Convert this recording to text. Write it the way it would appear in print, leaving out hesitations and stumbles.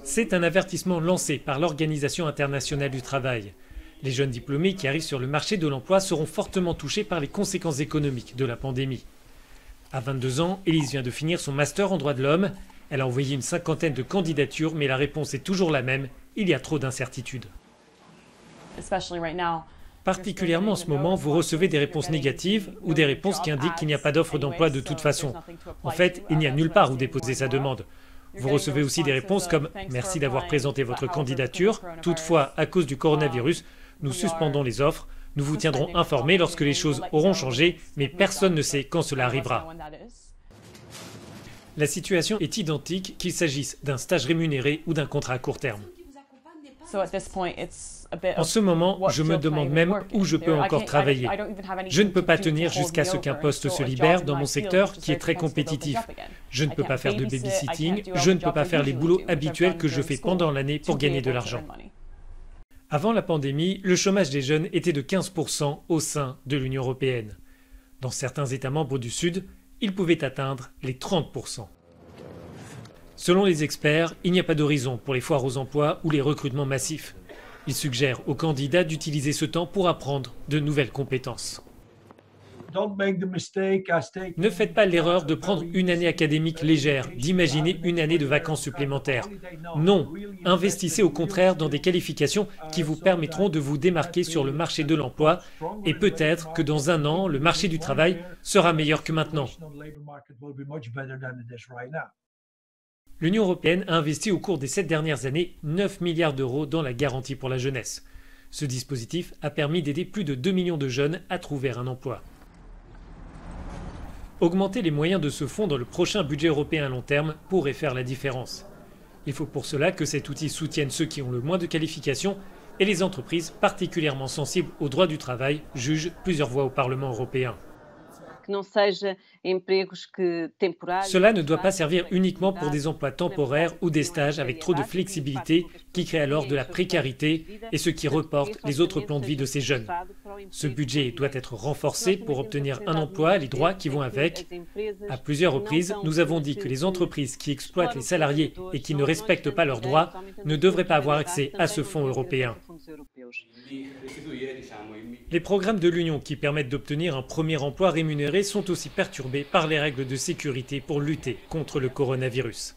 C'est un avertissement lancé par l'Organisation internationale du travail. Les jeunes diplômés qui arrivent sur le marché de l'emploi seront fortement touchés par les conséquences économiques de la pandémie. À 22 ans, Élise vient de finir son master en droit de l'homme. Elle a envoyé une cinquantaine de candidatures, mais la réponse est toujours la même, il y a trop d'incertitudes. Particulièrement en ce moment, vous recevez des réponses négatives ou des réponses qui indiquent qu'il n'y a pas d'offre d'emploi de toute façon. En fait, il n'y a nulle part où déposer sa demande. Vous recevez aussi des réponses comme « Merci d'avoir présenté votre candidature. Toutefois, à cause du coronavirus, nous suspendons les offres. Nous vous tiendrons informés lorsque les choses auront changé, mais personne ne sait quand cela arrivera. » La situation est identique qu'il s'agisse d'un stage rémunéré ou d'un contrat à court terme. En ce moment, je me demande même où je peux encore travailler. Je ne peux pas tenir jusqu'à ce qu'un poste se libère dans mon secteur qui est très compétitif. Je ne peux pas faire de babysitting, je ne peux pas faire les boulots habituels que je fais pendant l'année pour gagner de l'argent. Avant la pandémie, le chômage des jeunes était de 15% au sein de l'Union européenne. Dans certains États membres du Sud, il pouvait atteindre les 30%. Selon les experts, il n'y a pas d'horizon pour les foires aux emplois ou les recrutements massifs. Ils suggèrent aux candidats d'utiliser ce temps pour apprendre de nouvelles compétences. Ne faites pas l'erreur de prendre une année académique légère, d'imaginer une année de vacances supplémentaires. Non, investissez au contraire dans des qualifications qui vous permettront de vous démarquer sur le marché de l'emploi et peut-être que dans un an, le marché du travail sera meilleur que maintenant. L'Union européenne a investi au cours des 7 dernières années 9 milliards d'euros dans la garantie pour la jeunesse. Ce dispositif a permis d'aider plus de 2 millions de jeunes à trouver un emploi. Augmenter les moyens de ce fonds dans le prochain budget européen à long terme pourrait faire la différence. Il faut pour cela que cet outil soutienne ceux qui ont le moins de qualifications et les entreprises particulièrement sensibles aux droits du travail jugent plusieurs voix au Parlement européen. Cela ne doit pas servir uniquement pour des emplois temporaires ou des stages avec trop de flexibilité qui créent alors de la précarité et ce qui reporte les autres plans de vie de ces jeunes. Ce budget doit être renforcé pour obtenir un emploi, les droits qui vont avec. À plusieurs reprises, nous avons dit que les entreprises qui exploitent les salariés et qui ne respectent pas leurs droits ne devraient pas avoir accès à ce fonds européen. Les programmes de l'Union qui permettent d'obtenir un premier emploi rémunéré sont aussi perturbés par les règles de sécurité pour lutter contre le coronavirus.